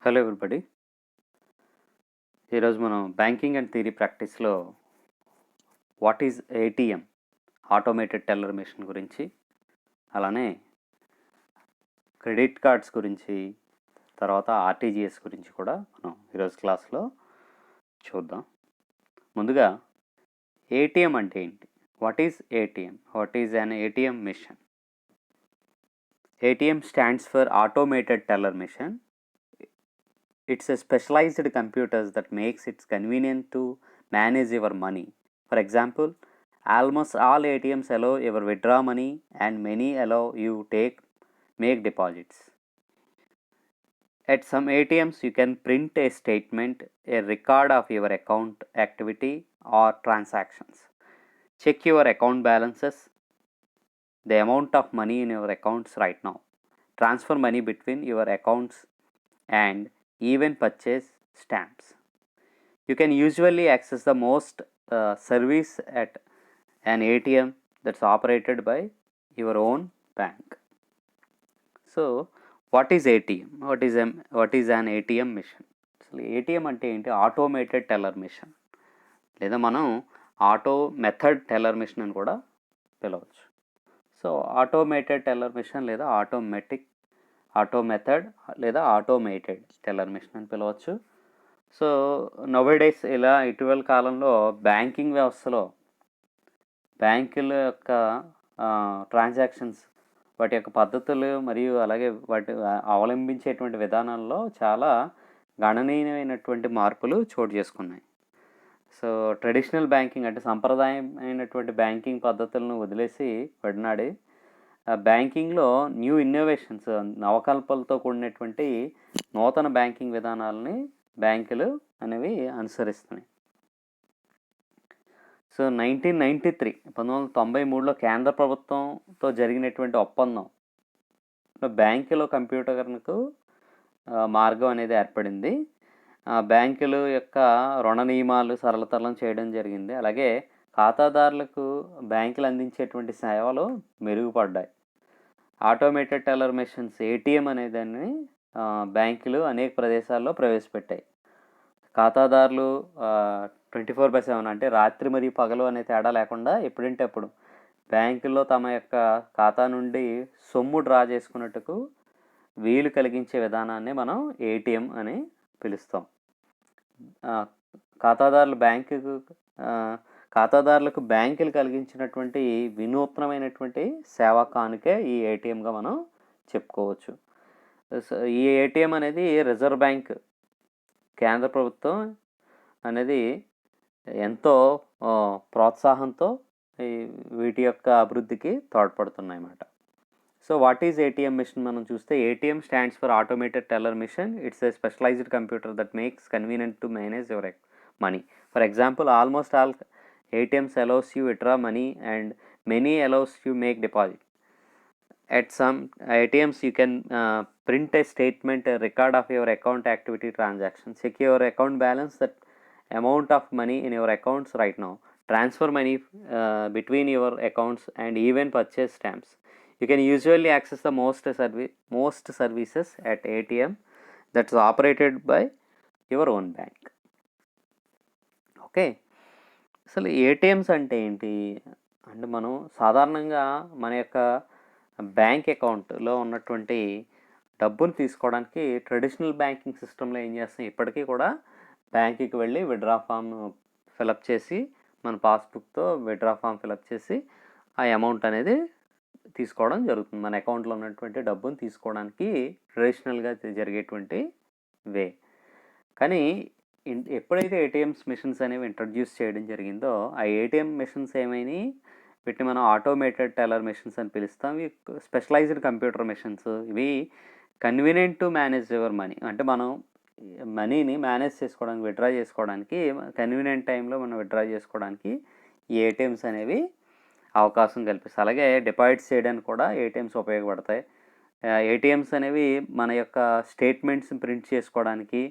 Hello everybody. ఈరోజు మనం banking and theory ప్రాక్టీస్లో what is ATM, automated teller machine గురించి, అలానే క్రెడిట్ కార్డ్స్ గురించి, తర్వాత ఆర్టీజీఎస్ గురించి కూడా మనం ఈరోజు క్లాస్లో చూద్దాం. ముందుగా ఏటీఎం అంటే ఏంటి? What is ATM? What is an ATM machine? ATM stands for Automated Teller Machine. It's a specialized computers that makes it convenient to manage your money. For example, almost all ATMs allow you withdraw money and many allow you make deposits. At some ATMs, you can print a statement, a record of your account activity or transactions. Check your account balances, the amount of money in your accounts right now. Transfer money between your accounts and even purchase stamps. You can usually access the most service at an ATM that's operated by your own bank. So, what is ATM? What is an ATM machine? అసలు ATM అంటే ఏంటి? Automated teller machine, లేదా మనం auto method teller machine అని కూడా పిలవచ్చు. So automated teller machine లేదా auto method లేదా ఆటోమేటెడ్ టెల్లర్ మెషిన్ అని పిలవచ్చు. సో నౌవేడేస్ ఇలా ఇటీవల కాలంలో బ్యాంకింగ్ వ్యవస్థలో బ్యాంకుల యొక్క ట్రాన్సాక్షన్స్, వాటి యొక్క పద్ధతులు మరియు అలాగే వాటి అవలంబించేటువంటి విధానాల్లో చాలా గణనీయమైనటువంటి మార్పులు చోటు చేసుకున్నాయి. సో ట్రెడిషనల్ బ్యాంకింగ్ అంటే సంప్రదాయమైనటువంటి బ్యాంకింగ్ పద్ధతులను వదిలేసి విడనాడి బ్యాంకింగ్లో న్యూ ఇన్నోవేషన్స్, నవకల్పలతో కూడినటువంటి నూతన బ్యాంకింగ్ విధానాలని బ్యాంకులు అనేవి అనుసరిస్తున్నాయి. సో 1993లో కేంద్ర ప్రభుత్వంతో జరిగినటువంటి ఒప్పందం బ్యాంకులో కంప్యూటర్కు మార్గం అనేది ఏర్పడింది. బ్యాంకుల యొక్క రుణ నియమాలు సరళతరం చేయడం జరిగింది. అలాగే ఖాతాదారులకు బ్యాంకులు అందించేటువంటి సేవలు మెరుగుపడ్డాయి. ఆటోమేటెడ్ టెల్లర్ మెషిన్స్ ఏటీఎం అనేదాన్ని బ్యాంకులు అనేక ప్రదేశాల్లో ప్రవేశపెట్టాయి. ఖాతాదారులు 24/7 అంటే రాత్రి మరియు పగలు అనే తేడా లేకుండా ఎప్పుడంటే అప్పుడు బ్యాంకుల్లో తమ యొక్క ఖాతా నుండి సొమ్ము డ్రా చేసుకున్నట్టుకు వీలు కలిగించే విధానాన్ని మనం ఏటీఎం అని పిలుస్తాం. ఖాతాదారులకు బ్యాంకులు కలిగించినటువంటి వినూత్నమైనటువంటి సేవా కానుకే ఈ ఏటీఎంగా మనం చెప్పుకోవచ్చు. ఈ ఏటీఎం అనేది రిజర్వ్ బ్యాంక్, కేంద్ర ప్రభుత్వం అనేది ఎంతో ప్రోత్సాహంతో వీటి యొక్క అభివృద్ధికి తోడ్పడుతున్నాయి అన్నమాట. So what is ATM machine మనం చూస్తే, ATM stands for automated teller machine. It's a specialised computer that makes convenient to manage your money. For example, almost all ATMs allows you withdraw money and many allows you make deposit. At some ATMs you can print a statement, a record of your account activity transactions. Check your account balance, that amount of money in your accounts right now. Transfer money between your accounts and even purchase stamps. You can usually access the most services at ATM that's operated by your own bank. Okay, అసలు ATMs అంటే ఏంటి అంటే, మనం సాధారణంగా మన యొక్క bank అకౌంట్లో ఉన్నటువంటి డబ్బును తీసుకోవడానికి ట్రెడిషనల్ బ్యాంకింగ్ సిస్టంలో ఏం చేస్తాం, ఇప్పటికీ కూడా బ్యాంకుకి వెళ్ళి విత్డ్రా ఫామ్ ఫిలప్ చేసి, మన పాస్బుక్తో విత్డ్రా ఫామ్ ఫిలప్ చేసి ఆ అమౌంట్ అనేది తీసుకోవడం జరుగుతుంది. మన అకౌంట్లో ఉన్నటువంటి డబ్బును తీసుకోవడానికి ట్రెడిషనల్గా జరిగేటువంటి వే. కానీ ఎప్పుడైతే ఏటీఎంస్ మిషన్స్ అనేవి ఇంట్రడ్యూస్ చేయడం జరిగిందో, ఆ ఏటీఎం మిషన్స్ ఏమైనాయి, వీటిని మనం ఆటోమేటెడ్ టెల్లర్ మెషిన్స్ అని పిలుస్తాం. ఇవి స్పెషలైజ్డ్ కంప్యూటర్ మెషిన్స్. ఇవి convenient to manage your money, అంటే మనం మనీని మేనేజ్ చేసుకోవడానికి, విత్డ్రా చేసుకోవడానికి కన్వీనియంట్ టైంలో మనం విత్డ్రా చేసుకోవడానికి ఈ ఏటీఎంస్ అనేవి అవకాశం కల్పిస్తాయి. అలాగే డిపాజిట్స్ చేయడానికి కూడా ఏటీఎంస్ ఉపయోగపడతాయి. ఏటీఎంస్ అనేవి మన యొక్క స్టేట్మెంట్స్ని ప్రింట్ చేసుకోవడానికి,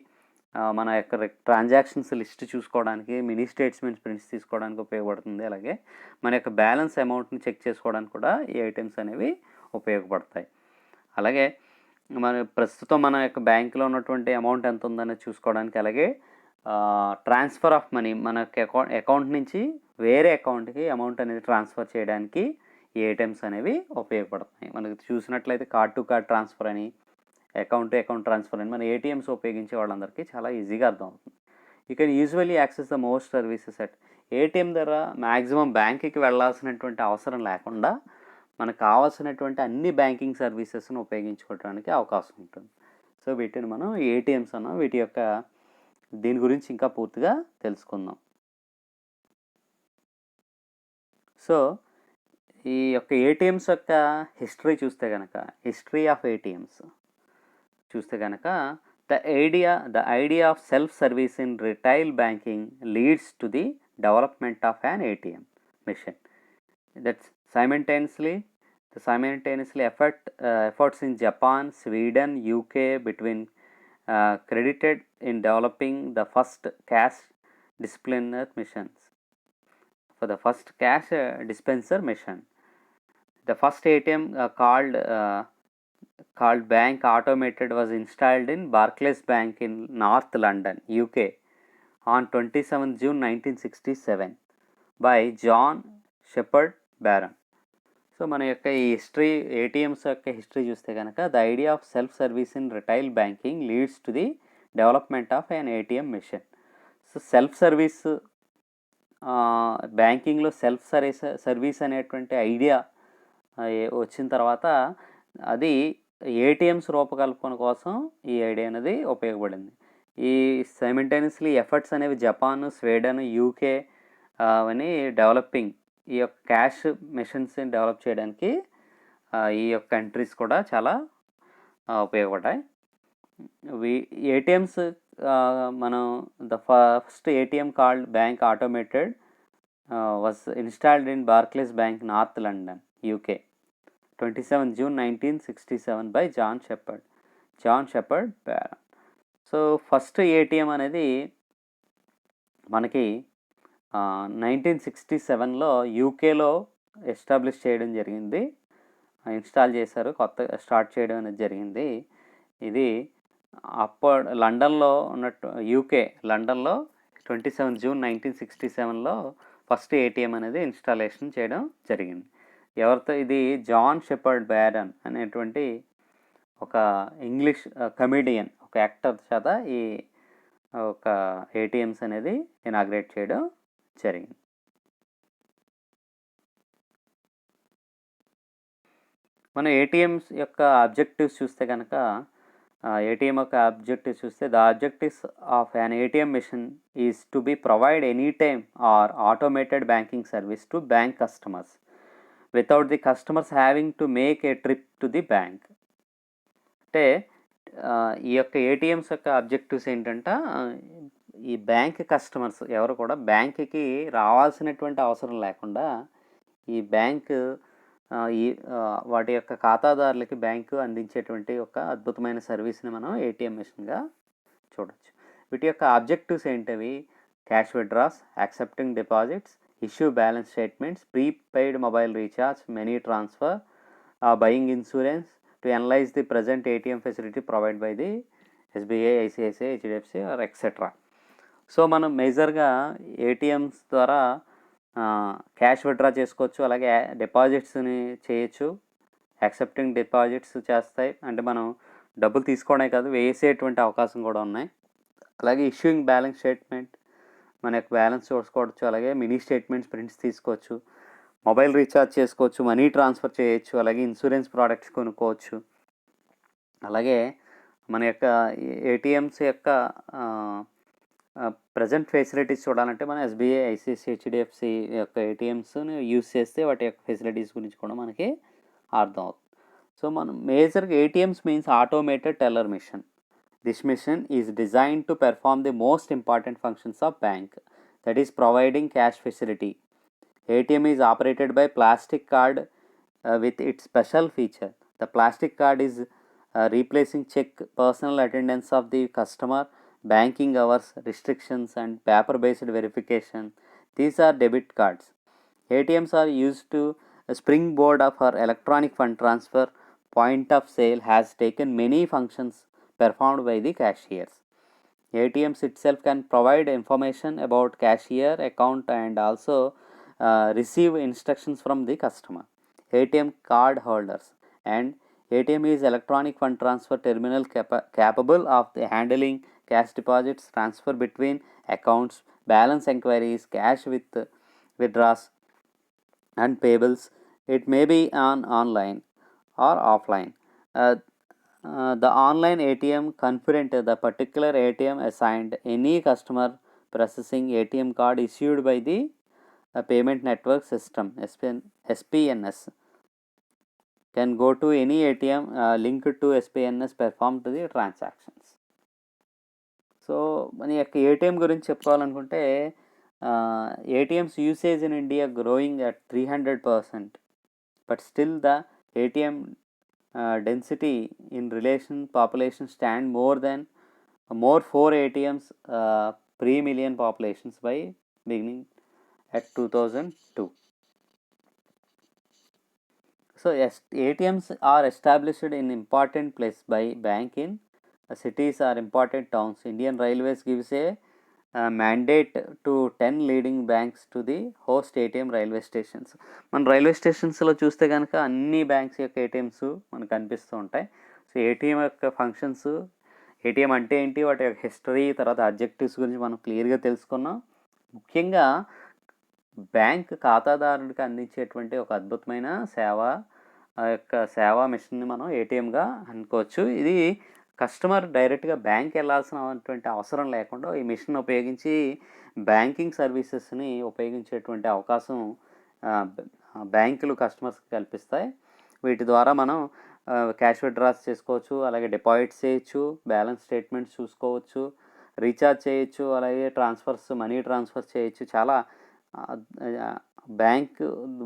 మన యొక్క ట్రాన్సాక్షన్స్ లిస్ట్ చూసుకోవడానికి, మినీ స్టేట్మెంట్స్ ప్రింట్స్ తీసుకోవడానికి ఉపయోగపడుతుంది. అలాగే మన యొక్క బ్యాలెన్స్ అమౌంట్ని చెక్ చేసుకోవడానికి కూడా ఈ ఏటీఎంస్ అనేవి ఉపయోగపడతాయి. అలాగే ప్రస్తుతం మన యొక్క బ్యాంకులో ఉన్నటువంటి అమౌంట్ ఎంత ఉందనేది చూసుకోవడానికి, అలాగే ట్రాన్స్ఫర్ ఆఫ్ మనీ మనకి అకౌంట్ నుంచి వేరే అకౌంట్కి అమౌంట్ అనేది ట్రాన్స్ఫర్ చేయడానికి ఈ ఏటీఎమ్స్ అనేవి ఉపయోగపడుతున్నాయి. మనకి చూసినట్లయితే కార్డ్ టు కార్డ్ ట్రాన్స్ఫర్ అని, అకౌంట్ టు అకౌంట్ ట్రాన్స్ఫర్ అని మన ఏటీఎమ్స్ ఉపయోగించే వాళ్ళందరికీ చాలా ఈజీగా అర్థమవుతుంది. You can usually access the most services at ATM ద్వారా మ్యాక్సిమం బ్యాంకుకి వెళ్ళాల్సినటువంటి అవసరం లేకుండా మనకు కావాల్సినటువంటి అన్ని బ్యాంకింగ్ సర్వీసెస్ను ఉపయోగించుకోవడానికి అవకాశం ఉంటుంది. సో వీటిని మనం ఏటీఎమ్స్ అన్నాం. వీటి యొక్క దీని గురించి ఇంకా పూర్తిగా తెలుసుకుందాం. సో ఈ యొక్క ఏటీఎమ్స్ యొక్క హిస్టరీ చూస్తే కనుక, హిస్టరీ ఆఫ్ ఏటీఎమ్స్ చూస్తే కనుక, the idea of self-service in retail banking leads to the development of an ATM machine. That's simultaneously efforts in Japan, Sweden, UK between credited in developing the first cash dispenser machines. For the first cash dispenser machine, the first ATM called Bank Automated was installed in Barclays Bank in North London, UK on 27 June 1967 by John Shepherd Barron. So మన యొక్క ఈ history, ATMs యొక్క history చూస్తే కనుక, the idea of self service in retail banking leads to the development of an ATM machine. So self service, బ్యాంకింగ్లో self service అనేటువంటి idea వచ్చిన తర్వాత అది ఏటీఎమ్స్ రూపకల్పన కోసం ఈ ఐడియా అనేది ఉపయోగపడింది. ఈ సైమిల్టేనియస్లీ ఎఫర్ట్స్ అనేవి జపాన్, స్వీడన్, యూకే అని డెవలపింగ్ ఈ యొక్క క్యాష్ మెషిన్స్ని డెవలప్ చేయడానికి ఈ యొక్క కంట్రీస్ కూడా చాలా ఉపయోగపడ్డాయి. ఏటీఎమ్స్ మనం the first ATM called bank automated was installed in Barclays bank, North London, UK 27 June 1967 by John Shepherd Barron. So first ATM అనేది మనకి 1967లో యూకేలో ఎస్టాబ్లిష్ చేయడం జరిగింది, ఇన్స్టాల్ చేశారు, కొత్తగా స్టార్ట్ చేయడం అనేది జరిగింది. ఇది లండన్లో ఉన్నట్టు లండన్లో 27 June 1967లో ఫస్ట్ ఏటీఎం అనేది ఇన్స్టాలేషన్ చేయడం జరిగింది. ఎవరితో? ఇది జాన్ షెపర్డ్ బ్యారన్ అనేటువంటి ఒక ఇంగ్లీష్ కమెడియన్, ఒక యాక్టర్ చేత ఈ ఒక ఏటీఎమ్స్ అనేది ఇనాగ్రేట్ చేయడం జరిగింది. మనం ఏటీఎమ్స్ యొక్క ఆబ్జెక్టివ్స్ చూస్తే కనుక, ఏటీఎం యొక్క ఆబ్జెక్టివ్స్ చూస్తే, the objectives of an ATM machine is to be provide any time or automated banking service to bank customers without the customers having to make a trip to the bank. అంటే ఈ యొక్క ATMs యొక్క objectives ఏంటంటే, ఈ bank customers ఎవరు కూడా బ్యాంక్కి రావాల్సినటువంటి అవసరం లేకుండా ఈ బ్యాంక్ వాటి యొక్క ఖాతాదారులకి బ్యాంకు అందించేటువంటి ఒక అద్భుతమైన సర్వీస్ని మనం ఏటీఎం మిషన్గా చూడవచ్చు. వీటి యొక్క ఆబ్జెక్టివ్స్ ఏంటవి? Cash withdraws, accepting deposits, issue balance statements, prepaid mobile recharge, money transfer, buying insurance, to analyse the present ATM facility provide by the SBI, ICICI, HDFC are etcetera. So మనం మేజర్గా ATMs ద్వారా cash withdraw చేసుకోవచ్చు, అలాగే డిపాజిట్స్ని చేయొచ్చు. Accepting deposits చేస్తాయి, అంటే మనం డబ్బులు తీసుకోవడమే కాదు, వేసేటువంటి అవకాశం కూడా ఉన్నాయి. అలాగే ఇష్యూయింగ్ బ్యాలెన్స్ స్టేట్మెంట్, మన యొక్క బ్యాలెన్స్ చూసుకోవచ్చు. అలాగే మినీ స్టేట్మెంట్స్ ప్రింట్స్ తీసుకోవచ్చు, మొబైల్ రీఛార్జ్ చేసుకోవచ్చు, మనీ ట్రాన్స్ఫర్ చేయొచ్చు, అలాగే ఇన్సూరెన్స్ ప్రోడక్ట్స్ కొనుక్కోవచ్చు. అలాగే మన యొక్క ఏటీఎమ్స్ యొక్క ప్రజెంట్ ఫెసిలిటీస్ చూడాలంటే మనం ఎస్బీఐ, ఐసిఐసిఐ, హెచ్డిఎఫ్సి యొక్క ఏటీఎమ్స్ని యూస్ చేస్తే వాటి యొక్క ఫెసిలిటీస్ గురించి కూడా మనకి అర్థం అవుతుంది. సో మనం మేజర్గా ATMs means automated teller machine. This machine is designed to perform the most important functions of bank, that is providing cash facility. ATM is operated by plastic card with its special feature. The plastic card is replacing check, personal attendance of the customer, banking hours, restrictions and paper-based verification. These are debit cards. ATMs are used to springboard for electronic fund transfer, point of sale has taken many functions performed by the cashiers. ATMs itself can provide information about cashier account and also receive instructions from the customer. ATM card holders and ATM is electronic fund transfer terminal capable of the handling cash deposits, transfer between accounts, balance inquiries, cash with withdrawals and payables. It may be online or offline. The online ATM confident the particular ATM assigned any customer processing ATM card issued by the payment network system SPNS can go to any ATM linked to SPNS perform to the transactions. So మన యొక్క ATM గురించి చెప్పుకోవాలనుకుంటే ATMs usage in India growing at 300%, but still the ATM density in relation population stand more 4 ATMs per million populations by beginning at 2002. So yes, ATMs are established in important place by bank in cities or important towns. Indian Railways gives a mandate to 10 leading banks to the host ATM railway stations. మన railway స్టేషన్స్లో చూస్తే కనుక అన్ని banks యొక్క ATMs మనకు కనిపిస్తూ ఉంటాయి. So ATM యొక్క functions, ATM అంటే ఏంటి, వాటి యొక్క హిస్టరీ, తర్వాత అబ్జెక్టివ్స్ గురించి మనం క్లియర్గా తెలుసుకున్నాం. ముఖ్యంగా బ్యాంక్ ఖాతాదారుడికి అందించేటువంటి ఒక అద్భుతమైన సేవ, ఆ యొక్క సేవా మిషన్ని మనం ఏటీఎంగా అనుకోవచ్చు. ఇది కస్టమర్ డైరెక్ట్గా బ్యాంక్ వెళ్ళాల్సినటువంటి అవసరం లేకుండా ఈ మిషన్ ఉపయోగించి బ్యాంకింగ్ సర్వీసెస్ని ఉపయోగించేటువంటి అవకాశం బ్యాంకులు కస్టమర్స్కి కల్పిస్తాయి. వీటి ద్వారా మనం క్యాష్ విత్డ్రాస్ చేసుకోవచ్చు, అలాగే డిపాజిట్స్ చేయొచ్చు, బ్యాలెన్స్ స్టేట్మెంట్స్ చూసుకోవచ్చు, రీఛార్జ్ చేయొచ్చు, అలాగే మనీ ట్రాన్స్ఫర్స్ చేయొచ్చు. చాలా బ్యాంక్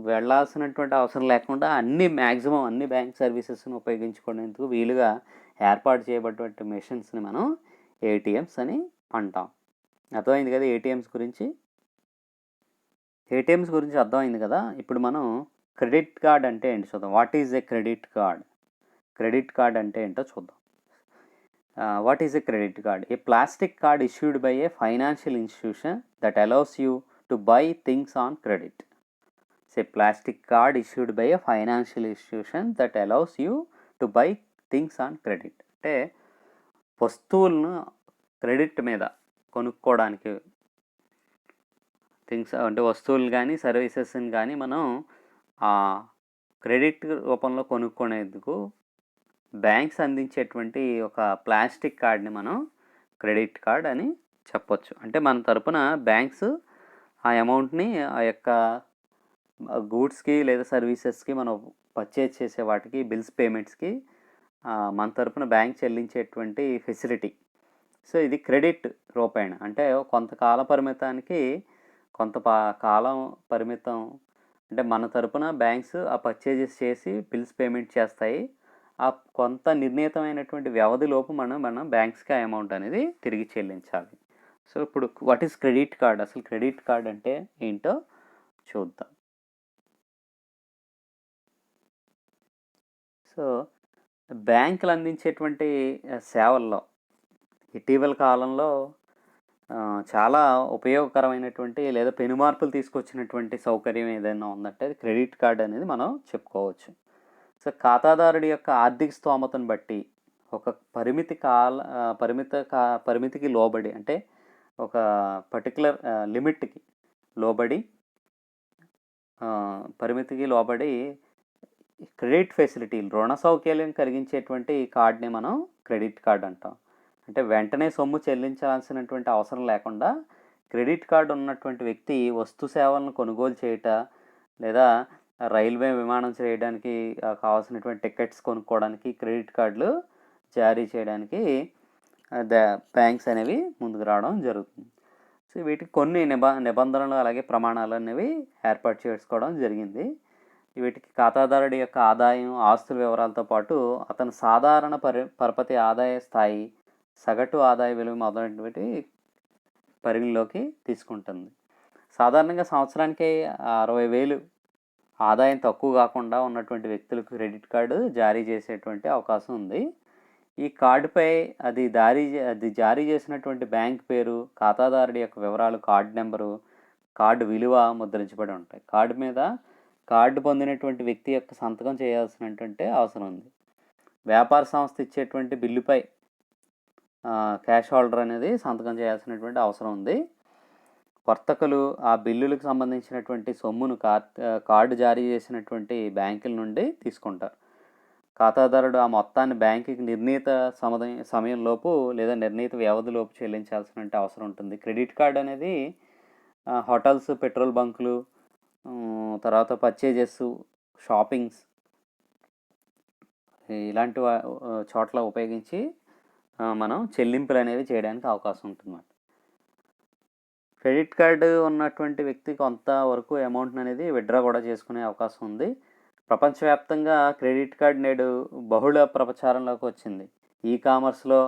వెళ్ళాల్సినటువంటి అవసరం లేకుండా మ్యాక్సిమం అన్ని బ్యాంక్ సర్వీసెస్ని ఉపయోగించుకునేందుకు వీలుగా ఏర్పాటు చేయబడినటువంటి మెషిన్స్ని మనం ఏటీఎంస్ అని అంటాం. అర్థమైంది కదా ఏటీఎంస్ గురించి. ఏటీఎంస్ గురించి అర్థమైంది కదా. ఇప్పుడు మనం క్రెడిట్ కార్డ్ అంటే ఏంటి చూద్దాం. What is a credit card? Credit card అంటే ఏంటో చూద్దాం. What is a credit card? A plastic card issued by A financial institution that allows you to buy things on credit. A plastic card issued by A financial institution that allows you to buy things on credit. అంటే వస్తువులను credit మీద కొనుక్కోవడానికి, things అంటే వస్తువులు కానీ సర్వీసెస్ని కానీ మనం credit రూపంలో కొనుక్కునేందుకు బ్యాంక్స్ అందించేటువంటి ఒక ప్లాస్టిక్ కార్డ్ని మనం క్రెడిట్ కార్డ్ అని చెప్పొచ్చు. అంటే మన తరపున బ్యాంక్స్ ఆ అమౌంట్ని ఆ యొక్క గూడ్స్కి లేదా సర్వీసెస్కి మనం పర్చేజ్ చేసే వాటికి బిల్స్ పేమెంట్స్కి మన తరపున బ్యాంక్ చెల్లించేటువంటి ఫెసిలిటీ. సో ఇది క్రెడిట్ రూపేణ. అంటే కొంతకాల పరిమితానికి కాలం పరిమితం, అంటే మన తరపున బ్యాంక్స్ ఆ పర్చేజెస్ చేసి బిల్స్ పేమెంట్ చేస్తాయి. ఆ కొంత నిర్ణీతమైనటువంటి వ్యవధిలోపు మనం బ్యాంక్స్కి ఆ అమౌంట్ అనేది తిరిగి చెల్లించాలి. సో ఇప్పుడు వాట్ ఈస్ క్రెడిట్ కార్డ్? అసలు క్రెడిట్ కార్డ్ అంటే ఏంటో చూద్దాం. సో బ్యాంకులు అందించేటువంటి సేవల్లో ఇటీవల కాలంలో చాలా ఉపయోగకరమైనటువంటి లేదా పెనుమార్పులు తీసుకొచ్చినటువంటి సౌకర్యం ఏదైనా ఉందంటే అది క్రెడిట్ కార్డ్ అనేది మనం చెప్పుకోవచ్చు. సో ఖాతాదారుడి యొక్క ఆర్థిక స్తోమతను బట్టి ఒక పరిమితికి లోబడి, అంటే ఒక పర్టికులర్ లిమిట్కి లోబడి, పరిమితికి లోబడి క్రెడిట్ ఫెసిలిటీలు, రుణ సౌకర్యం కలిగించేటువంటి కార్డ్ని మనం క్రెడిట్ కార్డ్ అంటాం. అంటే వెంటనే సొమ్ము చెల్లించాల్సినటువంటి అవసరం లేకుండా క్రెడిట్ కార్డు ఉన్నటువంటి వ్యక్తి వస్తు సేవలను కొనుగోలు చేయట, లేదా రైల్వే విమానం చేయడానికి కావాల్సినటువంటి టికెట్స్ కొనుక్కోవడానికి క్రెడిట్ కార్డులు జారీ చేయడానికి బ్యాంక్స్ అనేవి ముందుకు రావడం జరుగుతుంది. సో వీటికి కొన్ని నిబంధనలు అలాగే ప్రమాణాలు అనేవి ఏర్పాటు చేసుకోవడం జరిగింది. వీటికి ఖాతాదారుడి యొక్క ఆదాయం, ఆస్తుల వివరాలతో పాటు అతని సాధారణ పరపతి ఆదాయ స్థాయి, సగటు ఆదాయ విలువ మొదలైనటువంటి పరిగణలోకి తీసుకుంటుంది. సాధారణంగా సంవత్సరానికి 60,000 ఆదాయం తక్కువ కాకుండా ఉన్నటువంటి వ్యక్తులకు క్రెడిట్ కార్డు జారీ చేసేటువంటి అవకాశం ఉంది. ఈ కార్డుపై అది జారీ చేసినటువంటి బ్యాంక్ పేరు, ఖాతాదారుడి యొక్క వివరాలు, కార్డు నెంబరు, కార్డు విలువ ముద్రించబడి ఉంటాయి. కార్డు మీద కార్డు పొందినటువంటి వ్యక్తి యొక్క సంతకం చేయాల్సినటువంటి అవసరం ఉంది. వ్యాపార సంస్థ ఇచ్చేటువంటి బిల్లుపై క్యాష్ హోల్డర్ అనేది సంతకం చేయాల్సినటువంటి అవసరం ఉంది. వర్తకులు ఆ బిల్లులకు సంబంధించినటువంటి సొమ్మును కార్డు జారీ చేసినటువంటి బ్యాంకుల నుండి తీసుకుంటారు. ఖాతాదారుడు ఆ మొత్తాన్ని బ్యాంకుకి నిర్ణీత సమయంలోపు లేదా నిర్ణీత వ్యవధిలోపు చెల్లించాల్సిన అవసరం ఉంటుంది. క్రెడిట్ కార్డు అనేది హోటల్స్, పెట్రోల్ బంకులు, తర్వాత పర్చేజెస్, షాపింగ్స్ ఇలాంటి చోట్ల ఉపయోగించి మనం చెల్లింపులు అనేవి చేయడానికి అవకాశం ఉంటుందన్నమాట. క్రెడిట్ కార్డు ఉన్నటువంటి వ్యక్తి కొంతవరకు అమౌంట్ అనేది విత్డ్రా కూడా చేసుకునే అవకాశం ఉంది. ప్రపంచవ్యాప్తంగా క్రెడిట్ కార్డ్ నేడు బహుళ ప్రచారంలోకి వచ్చింది. ఈ కామర్స్లో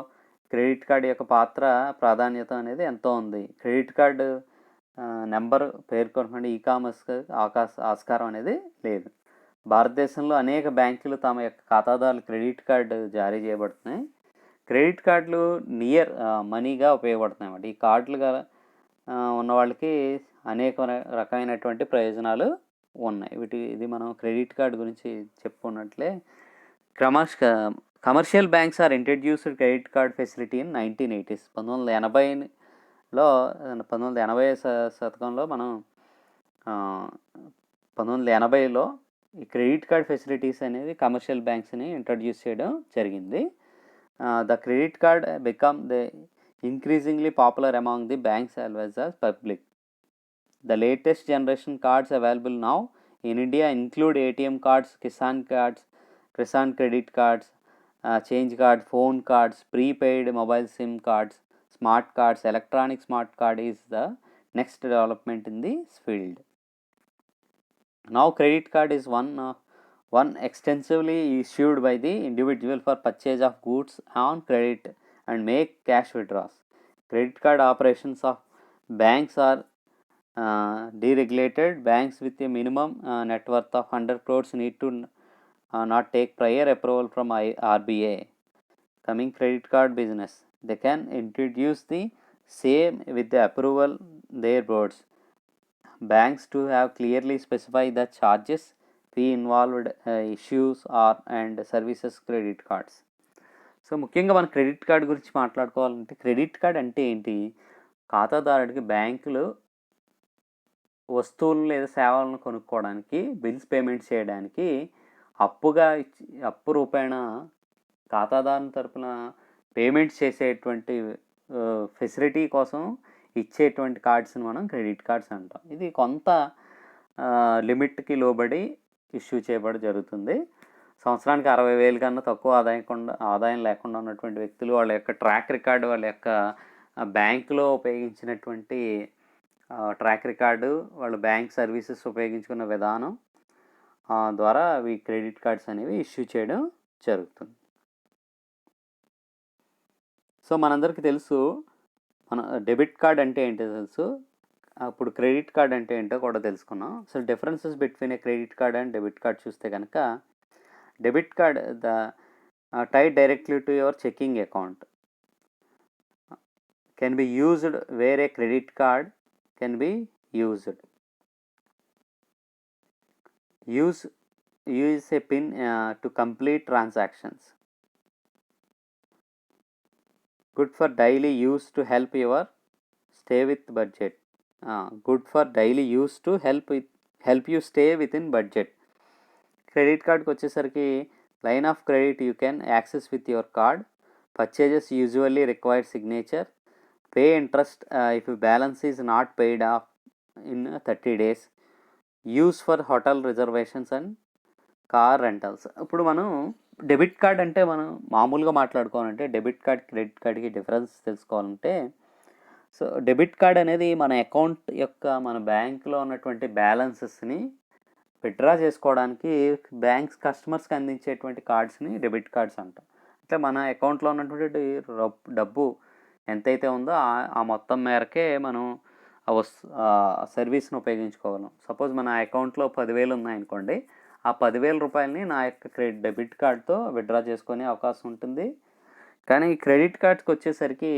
క్రెడిట్ కార్డు యొక్క ప్రాధాన్యత అనేది ఎంతో ఉంది. క్రెడిట్ కార్డు నెంబర్ పేర్కొనకుండా ఈ కామర్స్కి ఆస్కారం అనేది లేదు. భారతదేశంలో అనేక బ్యాంకులు తమ యొక్క ఖాతాదారులు క్రెడిట్ కార్డు జారీ చేయబడుతున్నాయి. క్రెడిట్ కార్డులు నియర్ మనీగా ఉపయోగపడుతున్నాయి అన్నమాట. ఈ కార్డులుగా ఉన్న వాళ్ళకి అనేక రకమైనటువంటి ప్రయోజనాలు ఉన్నాయి. ఇది మనం క్రెడిట్ కార్డు గురించి చెప్పుకున్నట్లే. Commercial banks are introduced credit card facility in 1980s. 1980 శతకంలో మనం 1980లో ఈ క్రెడిట్ కార్డ్ ఫెసిలిటీస్ అనేది కమర్షియల్ బ్యాంక్స్ని ఇంట్రడ్యూస్ చేయడం జరిగింది. The credit card become increasingly popular among the banks as well as public. The latest generation cards available now in India include ATM cards, Kisan credit cards, change card, phone cards, prepaid mobile SIM cards, smart cards. Electronic smart card is the next development in this field. Now credit card is one extensively issued by the individual for purchase of goods on credit and make cash withdrawals. Credit card operations of banks are deregulated. Banks with a minimum net worth of 100 crores need to not take prior approval from RBI. Coming credit card business, they can introduce the same with the approval their boards. Banks to have clearly specify the charges, fee involved, issues and services credit cards. So ముఖ్యంగా మన credit card గురించి మాట్లాడుకోవాలంటే, credit card అంటే ఏంటి? ఖాతాదారుడికి బ్యాంకులు వస్తువులు లేదా సేవలను కొనుక్కోవడానికి, బిల్స్ పేమెంట్ చేయడానికి అప్పు రూపేణ ఖాతాదారుని తరపున పేమెంట్ చేసేటువంటి ఫెసిలిటీ కోసం ఇచ్చేటువంటి కార్డ్స్ని మనం క్రెడిట్ కార్డ్స్ అంటాం. ఇది కొంత లిమిట్కి లోబడి ఇష్యూ చేయబడి జరుగుతుంది. సంవత్సరానికి 60,000 కన్నా తక్కువ ఆదాయం లేకుండా ఉన్నటువంటి వ్యక్తులు వాళ్ళ యొక్క ట్రాక్ రికార్డు, వాళ్ళ యొక్క బ్యాంకులో ఉపయోగించినటువంటి ట్రాక్ రికార్డు, వాళ్ళు బ్యాంక్ సర్వీసెస్ ఉపయోగించుకున్న విధానం ద్వారా అవి క్రెడిట్ కార్డ్స్ అనేవి ఇష్యూ చేయడం జరుగుతుంది. సో మనందరికీ తెలుసు, మన డెబిట్ కార్డ్ అంటే ఏంటో తెలుసు. అప్పుడు క్రెడిట్ కార్డ్ అంటే ఏంటో కూడా తెలుసుకున్నాం. So differences between A credit card and debit card చూస్తే కనుక, debit card tied directly to your checking account can be used where a credit card can be used. Use a PIN to complete transactions. Good for daily use to help stay with budget. Good for daily use to help you stay within budget. Credit కార్డ్కి వచ్చేసరికి line of credit you can access with your card. Purchases usually required signature. Pay interest if balance is not paid of in 30 days. Use for hotel reservations and car rentals. ఇప్పుడు మనం debit card అంటే మనం మామూలుగా మాట్లాడుకోవాలంటే, debit card credit కార్డ్కి difference తెలుసుకోవాలంటే, so debit card అనేది మన అకౌంట్ యొక్క, మన బ్యాంకులో ఉన్నటువంటి బ్యాలెన్సెస్ని విత్డ్రా చేసుకోవడానికి బ్యాంక్స్ కస్టమర్స్కి అందించేటువంటి కార్డ్స్ని డెబిట్ కార్డ్స్ అంటాం. అంటే మన అకౌంట్లో ఉన్నటువంటి డబ్బు ఎంతైతే ఉందో ఆ మొత్తం మేరకే మనం సర్వీస్ని ఉపయోగించుకోగలం. సపోజ్ మన అకౌంట్లో 10,000 ఉన్నాయనుకోండి, ఆ 10,000 రూపాయలని నా యొక్క డెబిట్ కార్డ్తో విత్డ్రా చేసుకునే అవకాశం ఉంటుంది. కానీ ఈ క్రెడిట్ కార్డ్స్కి వచ్చేసరికి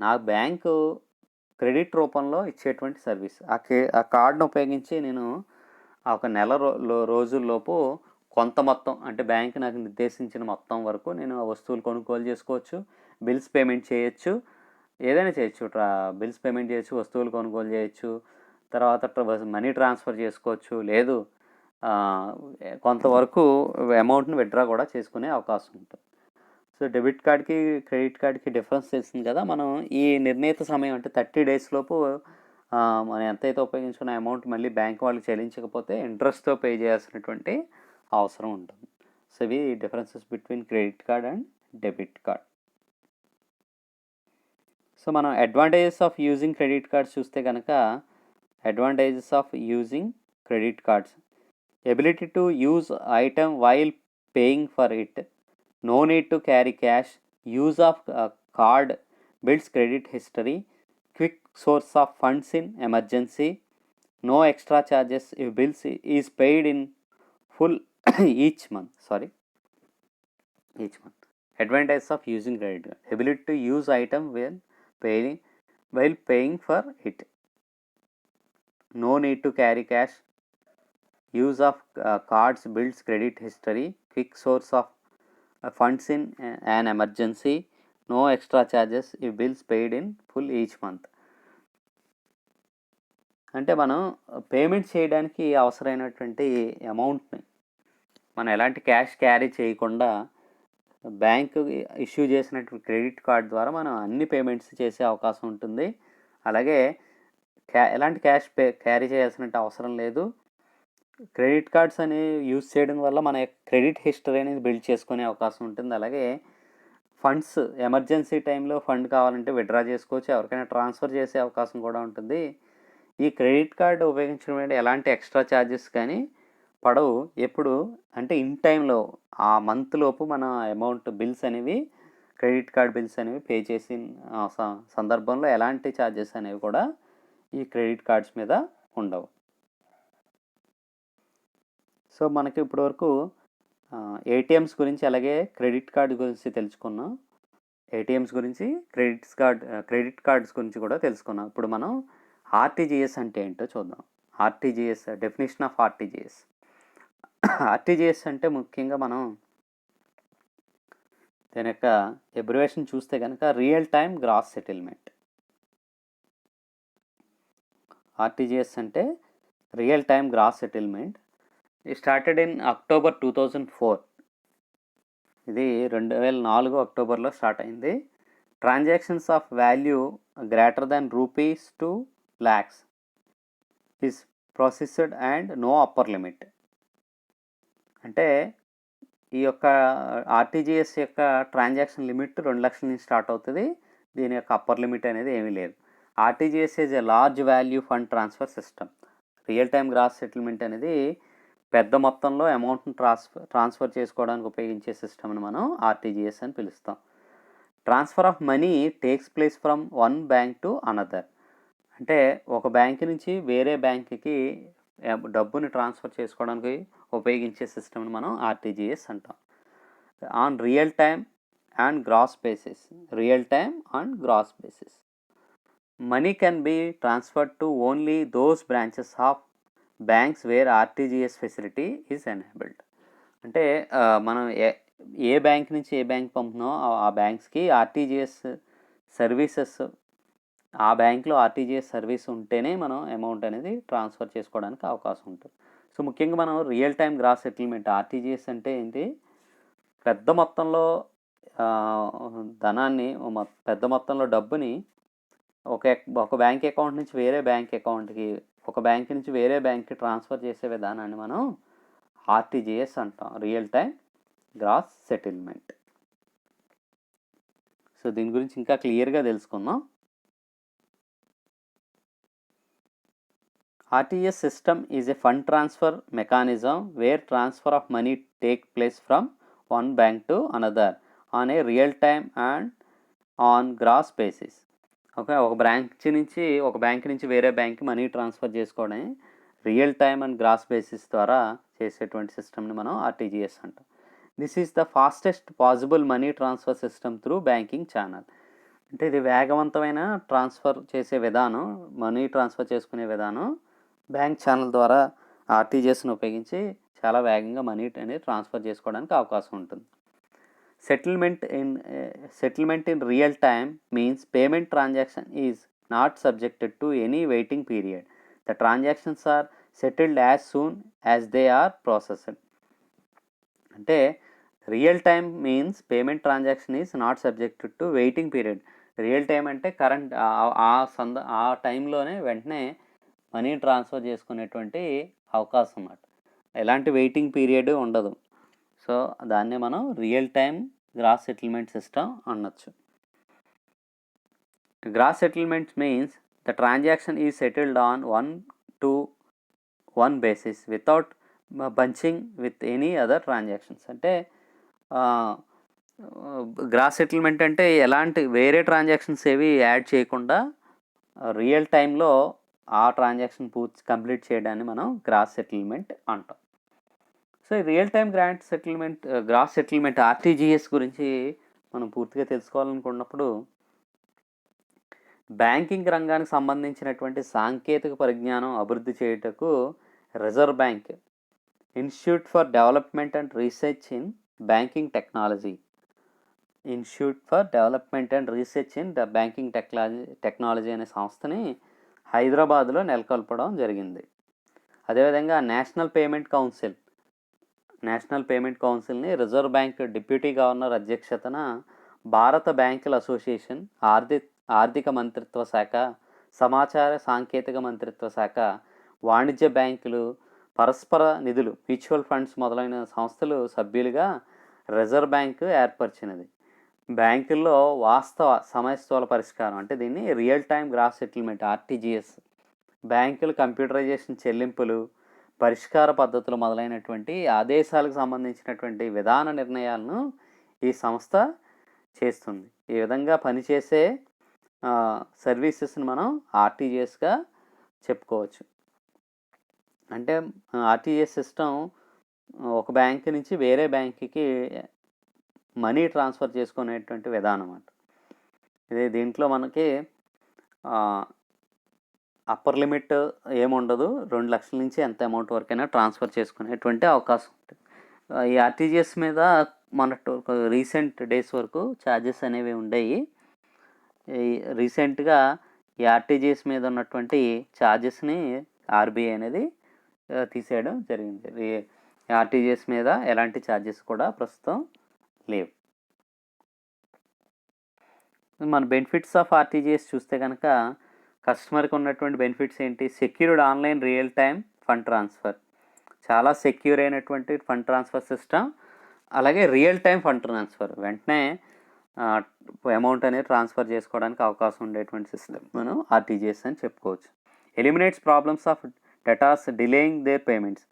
నా బ్యాంకు క్రెడిట్ రూపంలో ఇచ్చేటువంటి సర్వీస్. ఆ కార్డును ఉపయోగించి నేను ఒక నెల రోజుల్లోపు కొంత మొత్తం, అంటే బ్యాంక్ నాకు నిర్దేశించిన మొత్తం వరకు నేను ఆ వస్తువులు కొనుగోలు చేసుకోవచ్చు, బిల్స్ పేమెంట్ చేయొచ్చు, ఏదైనా చేయొచ్చు. బిల్స్ పేమెంట్ చేయొచ్చు, వస్తువులు కొనుగోలు చేయొచ్చు, తర్వాత మనీ ట్రాన్స్ఫర్ చేసుకోవచ్చు, లేదు కొంతవరకు అమౌంట్ని విత్డ్రా కూడా చేసుకునే అవకాశం ఉంటుంది. సో డెబిట్ కార్డ్కి క్రెడిట్ కార్డ్కి డిఫరెన్స్ తెలిసింది కదా. మనం ఈ నిర్ణీత సమయం అంటే 30 days లోపు మనం ఎంతైతే ఉపయోగించుకున్న అమౌంట్ మళ్ళీ బ్యాంక్ వాళ్ళకి చెల్లించకపోతే ఇంట్రెస్ట్తో పే చేయాల్సినటువంటి అవసరం ఉంటుంది. సో ఇవి differences between credit card and debit card. So మనం advantages of using credit cards చూస్తే కనుక, advantages of using credit cards: ability to use item while paying for it, no need to carry cash, use of card builds credit history, quick source of funds in emergency, no extra charges if bills is paid in full each month. Advantages of using credit card: ability to use item while paying for it, no need to carry cash, use of cards builds credit history, quick source of funds in an emergency, no extra charges if bills paid in full each month. అంటే మనం payment చేయడానికి అవసరమైనటువంటి అమౌంట్ని మనం ఎలాంటి cash carry చేయకుండా bank issue చేసినటువంటి credit card ద్వారా మనం అన్ని పేమెంట్స్ చేసే అవకాశం ఉంటుంది. అలాగే ఎలాంటి క్యాష్ క్యారీ చేయాల్సిన అవసరం లేదు. క్రెడిట్ కార్డ్స్ అనేవి యూజ్ చేయడం వల్ల మన క్రెడిట్ హిస్టరీ అనేది బిల్డ్ చేసుకునే అవకాశం ఉంటుంది. అలాగే ఫండ్స్ ఎమర్జెన్సీ టైంలో ఫండ్ కావాలంటే విత్డ్రా చేసుకోవచ్చు, ఎవరికైనా ట్రాన్స్ఫర్ చేసే అవకాశం కూడా ఉంటుంది. ఈ క్రెడిట్ కార్డు ఉపయోగించడం వల్ల ఎలాంటి ఎక్స్ట్రా ఛార్జెస్ కానీ పడవు. ఎప్పుడు అంటే ఇన్ టైంలో ఆ మంత్ లోపు మన అమౌంట్ బిల్స్ అనేవి, క్రెడిట్ కార్డ్ బిల్స్ అనేవి పే చేసిన సందర్భంలో ఎలాంటి ఛార్జెస్ అనేవి కూడా ఈ క్రెడిట్ కార్డ్స్ మీద ఉండవు. సో మనకి ఇప్పటివరకు ఏటీఎమ్స్ గురించి అలాగే క్రెడిట్ కార్డ్ గురించి తెలుసుకున్నాం. ఏటీఎమ్స్ గురించి, క్రెడిట్ కార్డ్స్ గురించి కూడా తెలుసుకున్నాం. ఇప్పుడు మనం ఆర్టీజీఎస్ అంటే ఏంటో చూద్దాం. RTGS definition of RTGS. RTGS అంటే ముఖ్యంగా మనం దీని యొక్క ఎబ్రివేషన్ చూస్తే కనుక real time gross settlement. RTGS అంటే రియల్ టైమ్ గ్రాస్ సెటిల్మెంట్. ఇది స్టార్టెడ్ ఇన్ October 2004. ఇది 2004 అక్టోబర్లో స్టార్ట్ అయింది. Transactions of value greater than rupees to lakhs is processed and no upper limit. అంటే ఈ యొక్క ఆర్టీజీఎస్ యొక్క ట్రాన్సాక్షన్ లిమిట్ 2 లక్షల నుంచి స్టార్ట్ అవుతుంది. దీని యొక్క అప్పర్ లిమిట్ అనేది ఏమీ లేదు. RTGS is a large value fund transfer system. Real time gross settlement అనేది పెద్ద మొత్తంలో అమౌంట్ని ట్రాన్స్ఫర్ చేసుకోవడానికి ఉపయోగించే సిస్టమ్ని మనం ఆర్టీజీఎస్ అని పిలుస్తాం. Transfer of money takes place from one bank to another. అంటే ఒక బ్యాంక్ నుంచి వేరే బ్యాంక్కి డబ్బుని ట్రాన్స్ఫర్ చేసుకోవడానికి ఉపయోగించే సిస్టమ్ని మనం ఆర్టీజీఎస్ అంటాం. On real time and gross basis. Money can be transferred to only those branches of banks where RTGS facility is enabled. అంటే మనం ఏ బ్యాంక్ నుంచి ఏ బ్యాంక్ పంపుతున్నామో ఆ బ్యాంక్స్కి ఆర్టీజీఎస్ సర్వీసెస్, ఆ బ్యాంక్లో ఆర్టీజీఎస్ సర్వీస్ ఉంటేనే మనం అమౌంట్ అనేది ట్రాన్స్ఫర్ చేసుకోవడానికి అవకాశం ఉంటుంది. సో ముఖ్యంగా మనం real time gross settlement, RTGS అంటే ఏంటి, పెద్ద మొత్తంలో ధనాన్ని, పెద్ద మొత్తంలో డబ్బుని ఒక బ్యాంక్ అకౌంట్ నుంచి వేరే బ్యాంక్ అకౌంట్కి, ఒక బ్యాంక్ నుంచి వేరే బ్యాంక్కి ట్రాన్స్ఫర్ చేసే విధానాన్ని మనం ఆర్టీజీఎస్ అంటాం, real time gross settlement. So దీని గురించి ఇంకా క్లియర్గా తెలుసుకుందాం. RTGS system is a fund transfer mechanism where transfer of money take place from one bank to another on a real time and on gross basis. Okay. ఒక bank నుంచి వేరే బ్యాంక్‌కి money transfer చేసుకోవడమే real time and gross basis ద్వారా చేసేటువంటి సిస్టమ్‌ని మనం RTGS అంటాం. This is the fastest possible money transfer system through banking channel. అంటే ఇది వేగవంతమైన ట్రాన్స్‌ఫర్ చేసే విధానం, మనీ ట్రాన్స్‌ఫర్ చేసుకునే విధానం బ్యాంక్ ఛానల్ ద్వారా ఆర్‌టీజీఎస్‌ని ఉపయోగించి చాలా వేగంగా మనీ అనేది ట్రాన్స్‌ఫర్ చేసుకోవడానికి అవకాశం ఉంటుంది. Settlement in real time means payment transaction is not subjected to any waiting period. The transactions are settled as soon as they are processed. అంటే real time means payment transaction is not subjected to waiting period. Real time అంటే current ఆ టైంలోనే వెంటనే money transfer చేసుకునేటువంటి అవకాశం అన్నమాట. ఎలాంటి waiting period ఉండదు. సో దాన్నే మనం real time gross settlement system అనొచ్చు. Gross settlement means the transaction is settled on 1-to-1 basis without bunching with any other transactions. అంటే గ్రాస్ సెటిల్మెంట్ అంటే ఎలాంటి వేరే ట్రాన్సాక్షన్స్ ఏవి యాడ్ చేయకుండా రియల్ టైంలో ఆ ట్రాన్సాక్షన్ కంప్లీట్ చేయడాన్ని మనం గ్రాస్ సెటిల్మెంట్ అంటాం. So real time gross settlement RTGS గురించి మనం పూర్తిగా తెలుసుకోవాలనుకున్నప్పుడు బ్యాంకింగ్ రంగానికి సంబంధించినటువంటి సాంకేతిక పరిజ్ఞానం అభివృద్ధి చేయుటకు reserve bank institute for development and research in banking technology technology అనే సంస్థని హైదరాబాద్లో నెలకొల్పడం జరిగింది. అదేవిధంగా నేషనల్ పేమెంట్ కౌన్సిల్ని రిజర్వ్ బ్యాంక్ డిప్యూటీ గవర్నర్ అధ్యక్షతన భారత బ్యాంకుల అసోసియేషన్, ఆర్థిక మంత్రిత్వ శాఖ, సమాచార సాంకేతిక మంత్రిత్వ శాఖ, వాణిజ్య బ్యాంకులు, పరస్పర నిధులు, మ్యూచువల్ ఫండ్స్ మొదలైన సంస్థలు సభ్యులుగా రిజర్వ్ బ్యాంక్ ఏర్పరిచినది. బ్యాంకుల్లో వాస్తవ సమయస్థూల పరిష్కారం అంటే దీన్ని real time gross settlement RTGS, బ్యాంకులు కంప్యూటరైజేషన్ చెల్లింపులు, పరిష్కార పద్ధతులు మొదలైనటువంటి ఆదేశాలకు సంబంధించినటువంటి విధాన నిర్ణయాలను ఈ సంస్థ చేస్తుంది. ఈ విధంగా పనిచేసే సర్వీసెస్ని మనం ఆర్టీజీఎస్గా చెప్పుకోవచ్చు. అంటే ఆర్టీజీఎస్ సిస్టమ్ ఒక బ్యాంక్ నుంచి వేరే బ్యాంకుకి మనీ ట్రాన్స్ఫర్ చేసుకునేటువంటి విధానం అంట. దీంట్లో మనకి అప్పర్ లిమిట్ ఏముండదు. 2 లక్షల నుంచి ఎంత అమౌంట్ వరకైనా ట్రాన్స్ఫర్ చేసుకునేటువంటి అవకాశం ఉంటుంది. ఈ ఆర్టీజీఎస్ మీద రీసెంట్ డేస్ వరకు ఛార్జెస్ అనేవి ఉండేవి. రీసెంట్గా ఈ ఆర్టీజీఎస్ మీద ఉన్నటువంటి ఛార్జెస్ని ఆర్బీఐ అనేది తీసేయడం జరిగింది. ఆర్టీజీఎస్ మీద ఎలాంటి ఛార్జెస్ కూడా ప్రస్తుతం లేవు. మన బెనిఫిట్స్ ఆఫ్ ఆర్టీజీఎస్ చూస్తే కనుక కస్టమర్కి ఉన్నటువంటి బెనిఫిట్స్ ఏంటి? Secured online real time fund transfer, చాలా సెక్యూర్ అయినటువంటి ఫండ్ ట్రాన్స్ఫర్ సిస్టమ్. అలాగే రియల్ టైమ్ ఫండ్ ట్రాన్స్ఫర్, వెంటనే అమౌంట్ అనేది ట్రాన్స్ఫర్ చేసుకోవడానికి అవకాశం ఉండేటువంటి సిస్టమ్ మనం ఆర్టీజీఎస్ అని చెప్పుకోవచ్చు. Eliminates problems of debtors delaying their payments.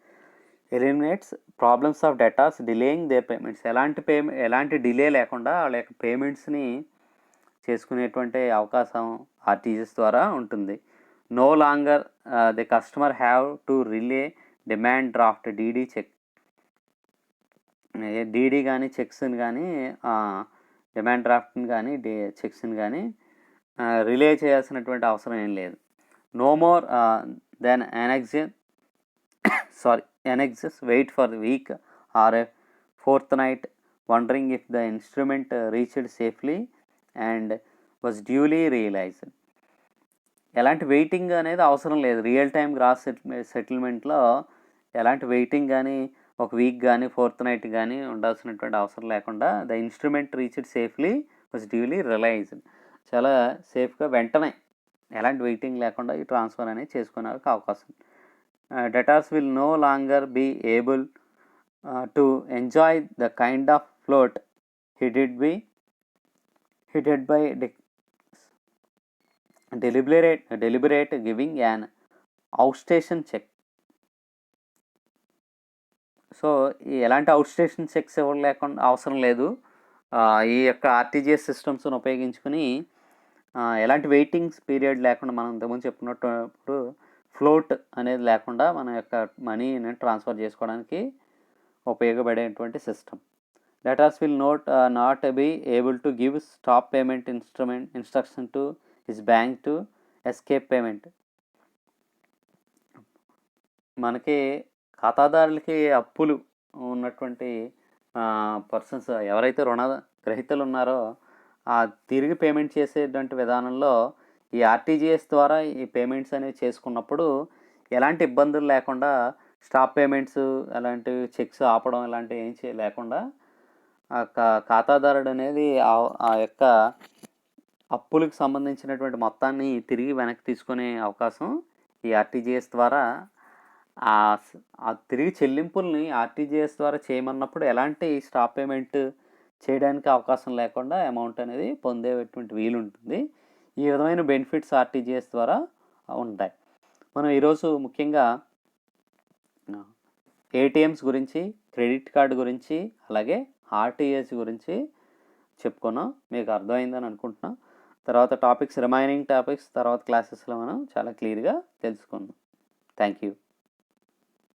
ఎలాంటి డిలే లేకుండా వాళ్ళ యొక్క పేమెంట్స్ని చేసుకునేటువంటి అవకాశం ఆర్టీజీఎస్ ద్వారా ఉంటుంది. No longer the customer have to rely demand draft, DD కానీ చెక్స్ని కానీ డిమాండ్ డ్రాఫ్ట్ని కానీ చెక్స్ని కానీ రిలే చేయాల్సినటువంటి అవసరం ఏం లేదు. No more then annexes wait for a week or a fortnight wondering if the instrument reached safely and was duly realized. ఎలాంటి వెయిటింగ్ అనేది అవసరం లేదు. రియల్ టైమ్ గ్రాస్ సెటిల్మెంట్లో ఎలాంటి వెయిటింగ్ కానీ ఒక వీక్ కానీ ఫోర్త్ కానీ ఉండాల్సినటువంటి అవసరం లేకుండా the instrument reached safely was duly realised, చాలా సేఫ్గా వెంటనే ఎలాంటి వెయిటింగ్ లేకుండా ఈ ట్రాన్స్ఫర్ అనేది చేసుకునే అవకాశం. Debtors will no longer be able to enjoy the kind of float headed by deliberate giving an outstation check. So ఎలాంటి అవుట్స్టేషన్ చెక్స్ లేకుండా అవసరం లేదు. ఈ యొక్క ఆర్టీజీఎస్ సిస్టమ్స్ను ఉపయోగించుకుని ఎలాంటి వెయిటింగ్స్ పీరియడ్ లేకుండా మనం ఇంతకుముందు చెప్పుకున్నప్పుడు ఫ్లోట్ అనేది లేకుండా మన యొక్క మనీని ట్రాన్స్ఫర్ చేసుకోవడానికి ఉపయోగపడేటువంటి system. Debtors will not be able to give stop payment instruction to his bank to escape payment. మనకి ఖాతాదారులకి అప్పులు ఉన్నటువంటి పర్సన్స్ ఎవరైతే రుణగ్రహీతలు ఉన్నారో తిరిగి పేమెంట్ చేసేటువంటి విధానంలో ఈ ఆర్టీజీఎస్ ద్వారా ఈ పేమెంట్స్ అనేవి చేసుకున్నప్పుడు ఎలాంటి ఇబ్బందులు లేకుండా స్టాప్ పేమెంట్స్ అలాంటివి చెక్స్ ఆపడం ఇలాంటివి ఏం లేకుండా ఖాతాదారుడు అనేది ఆ యొక్క అప్పులకు సంబంధించినటువంటి మొత్తాన్ని తిరిగి వెనక్కి తీసుకునే అవకాశం ఈ ఆర్టీజీఎస్ ద్వారా ఆ తిరిగి చెల్లింపుల్ని ఆర్టీజీఎస్ ద్వారా చేయమన్నప్పుడు ఎలాంటి స్టాప్ పేమెంట్ చేయడానికి అవకాశం లేకుండా అమౌంట్ అనేది పొందేటువంటి వీలు ఉంటుంది. ఈ విధమైన బెనిఫిట్స్ ఆర్టీజీఎస్ ద్వారా ఉంటాయి. మనం ఈరోజు ముఖ్యంగా ఏటీఎంస్ గురించి, క్రెడిట్ కార్డు గురించి, అలాగే ఆర్టీజీఎస్ గురించి చెప్పుకున్నాం. మీకు అర్థమైందని అనుకుంటున్నాం. తర్వాత రిమైనింగ్ టాపిక్స్ తర్వాత క్లాసెస్లో మనం చాలా క్లియర్గా తెలుసుకుందాం. Thank you.